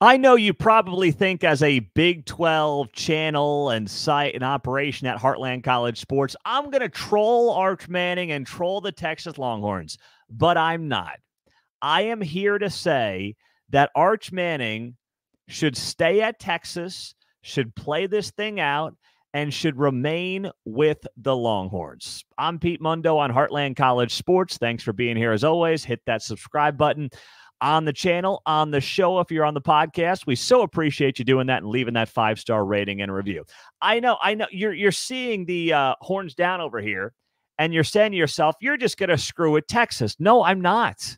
I know you probably think as a Big 12 channel and site and operation at Heartland College Sports, I'm going to troll Arch Manning and troll the Texas Longhorns, but I'm not. I am here to say that Arch Manning should stay at Texas, should play this thing out, and should remain with the Longhorns. I'm Pete Mundo on Heartland College Sports. Thanks for being here as always. Hit that subscribe button on the channel, on the show. If you're on the podcast, we so appreciate you doing that and leaving that 5-star rating and review. I know you're seeing the horns down over here, and you're saying to yourself, you're just going to screw with Texas. No, I'm not.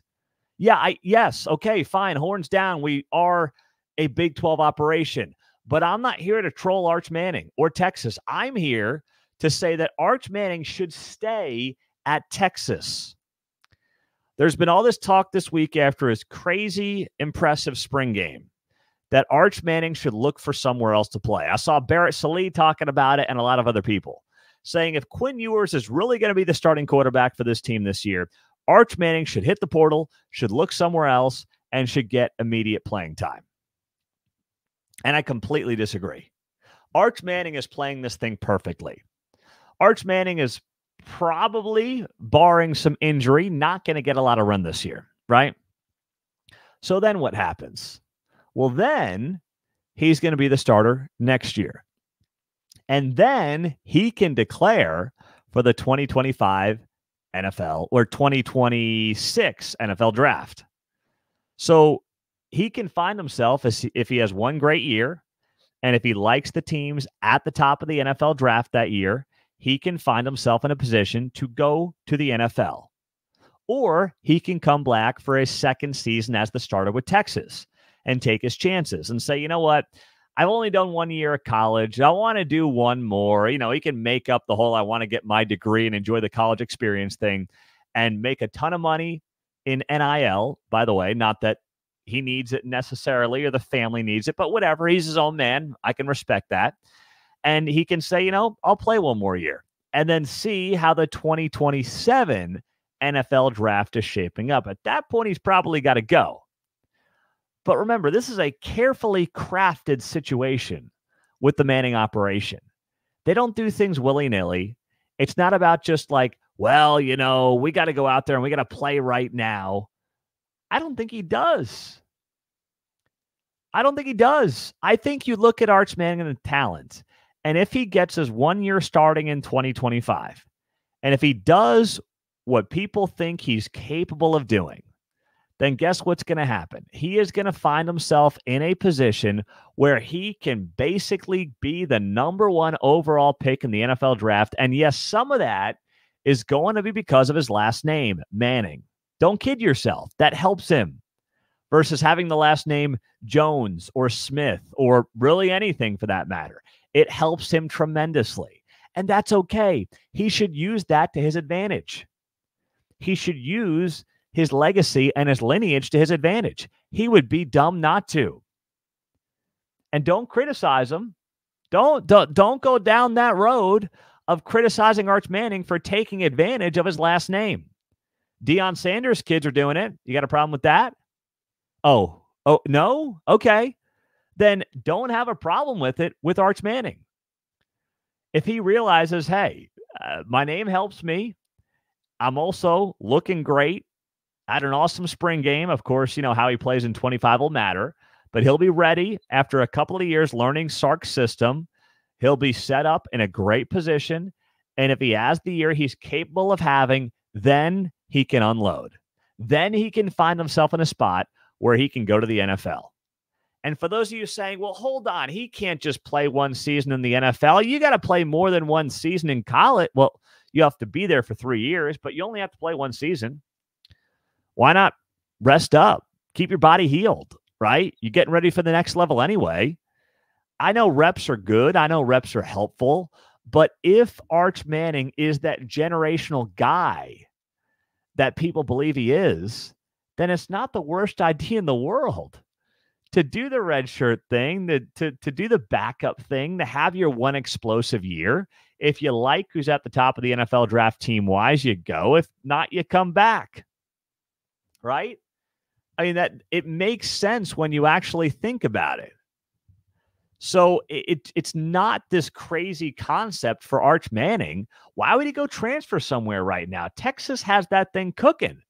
Yes, okay, fine, horns down. We are a Big 12 operation, but I'm not here to troll Arch Manning or Texas. I'm here to say that Arch Manning should stay at Texas. There's been all this talk this week after his crazy, impressive spring game that Arch Manning should look for somewhere else to play. I saw Barrett Sallee talking about it and a lot of other people saying if Quinn Ewers is really going to be the starting quarterback for this team this year, Arch Manning should hit the portal, should look somewhere else, and should get immediate playing time. And I completely disagree. Arch Manning is playing this thing perfectly. Arch Manning is probably, barring some injury, not going to get a lot of run this year, right? So then what happens? Well, then he's going to be the starter next year. And then he can declare for the 2025 NFL or 2026 NFL draft. So he can find himself, if he has one great year, and if he likes the teams at the top of the NFL draft that year, he can find himself in a position to go to the NFL. Or he can come back for his second season as the starter with Texas and take his chances and say, you know what? I've only done 1 year of college. I want to do one more. You know, he can make up the whole I want to get my degree and enjoy the college experience thing and make a ton of money in NIL, by the way. Not that he needs it necessarily or the family needs it, but whatever. He's his own man. I can respect that. And he can say, you know, I'll play one more year and then see how the 2027 NFL draft is shaping up. At that point, he's probably got to go. But remember, this is a carefully crafted situation with the Manning operation. They don't do things willy-nilly. It's not about just like, well, you know, we got to go out there and we got to play right now. I don't think he does. I think you look at Arch Manning and the talent, and if he gets his 1 year starting in 2025, and if he does what people think he's capable of doing, then guess what's going to happen? He is going to find himself in a position where he can basically be the number 1 overall pick in the NFL draft. And yes, some of that is going to be because of his last name, Manning. Don't kid yourself. That helps him versus having the last name Jones or Smith or really anything for that matter. It helps him tremendously. And that's okay. He should use that to his advantage. He should use his legacy and his lineage to his advantage. He would be dumb not to. And don't criticize him. Don't go down that road of criticizing Arch Manning for taking advantage of his last name. Deion Sanders' kids are doing it. You got a problem with that? Oh, no? Okay. Then don't have a problem with it with Arch Manning. If he realizes, hey, my name helps me. I'm also looking great. I had an awesome spring game. Of course, you know, how he plays in 25 will matter, but he'll be ready after a couple of years learning Sark's system. He'll be set up in a great position. And if he has the year he's capable of having, then he can unload. Then he can find himself in a spot where he can go to the NFL. And for those of you saying, well, hold on, he can't just play one season in the NFL. You got to play more than one season in college. Well, you have to be there for 3 years, but you only have to play one season. Why not rest up? Keep your body healed, right? You're getting ready for the next level anyway. I know reps are good. I know reps are helpful. But if Arch Manning is that generational guy that people believe he is, then it's not the worst idea in the world to do the red shirt thing, to do the backup thing, to have your one explosive year. If you like who's at the top of the NFL draft team-wise, you go. If not, you come back. Right? I mean, that it makes sense when you actually think about it. So it's not this crazy concept for Arch Manning. Why would he go transfer somewhere right now? Texas has that thing cooking,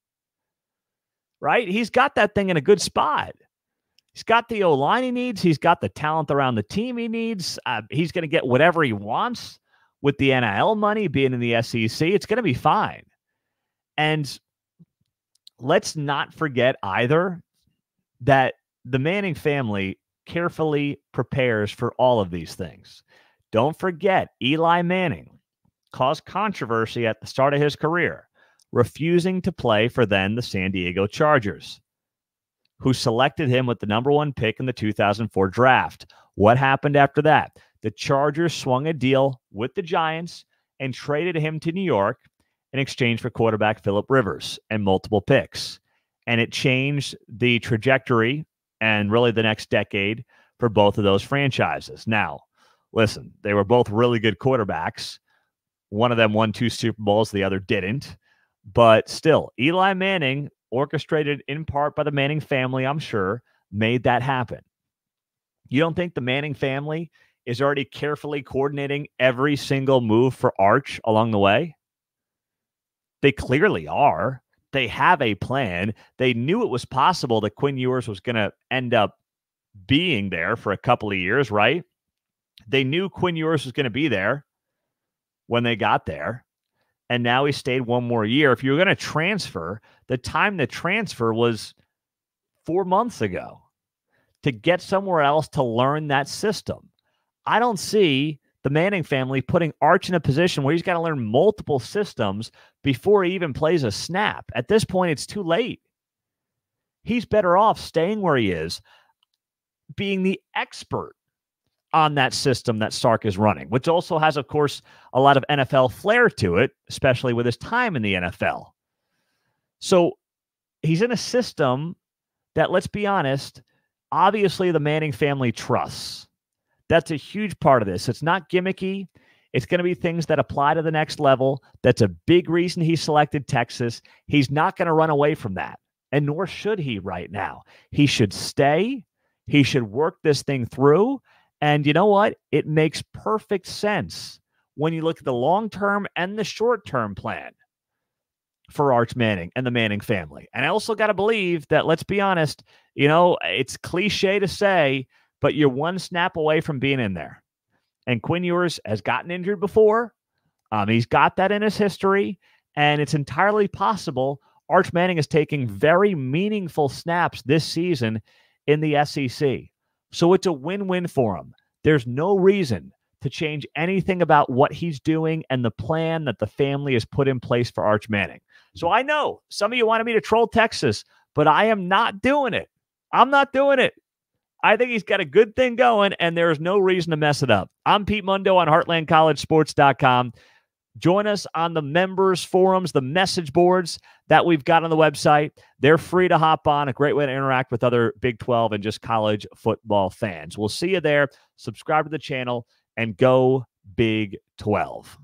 right? He's got that thing in a good spot. He's got the O-line he needs. He's got the talent around the team he needs. He's going to get whatever he wants with the NIL money being in the SEC. It's going to be fine. And let's not forget either that the Manning family carefully prepares for all of these things. Don't forget, Eli Manning caused controversy at the start of his career, refusing to play for then the San Diego Chargers, who selected him with the number 1 pick in the 2004 draft. What happened after that? The Chargers swung a deal with the Giants and traded him to New York in exchange for quarterback Phillip Rivers and multiple picks. And it changed the trajectory and really the next decade for both of those franchises. Now, listen, they were both really good quarterbacks. One of them won 2 Super Bowls, the other didn't. But still, Eli Manning, orchestrated in part by the Manning family, I'm sure, made that happen. You don't think the Manning family is already carefully coordinating every single move for Arch along the way? They clearly are. They have a plan. They knew it was possible that Quinn Ewers was going to end up being there for a couple of years, right? They knew Quinn Ewers was going to be there when they got there. And now he stayed 1 more year. If you were going to transfer, the time to transfer was 4 months ago to get somewhere else to learn that system. I don't see the Manning family putting Arch in a position where he's got to learn multiple systems before he even plays a snap. At this point, it's too late. He's better off staying where he is, being the expert on that system that Sark is running, which also has, of course, a lot of NFL flair to it, especially with his time in the NFL. So he's in a system that, let's be honest, obviously the Manning family trusts. That's a huge part of this. It's not gimmicky. It's going to be things that apply to the next level. That's a big reason he selected Texas. He's not going to run away from that, and nor should he right now. He should stay. He should work this thing through. And you know what? It makes perfect sense when you look at the long-term and the short-term plan for Arch Manning and the Manning family. And I also got to believe that, let's be honest, it's cliche to say, but you're 1 snap away from being in there. And Quinn Ewers has gotten injured before. He's got that in his history. And it's entirely possible Arch Manning is taking very meaningful snaps this season in the SEC. So it's a win-win for him. There's no reason to change anything about what he's doing and the plan that the family has put in place for Arch Manning. So I know some of you wanted me to troll Texas, but I am not doing it. I'm not doing it. I think he's got a good thing going, and there is no reason to mess it up. I'm Pete Mundo on HeartlandCollegeSports.com. Join us on the members forums, the message boards that we've got on the website. They're free to hop on, a great way to interact with other Big 12 and just college football fans. We'll see you there. Subscribe to the channel and go Big 12.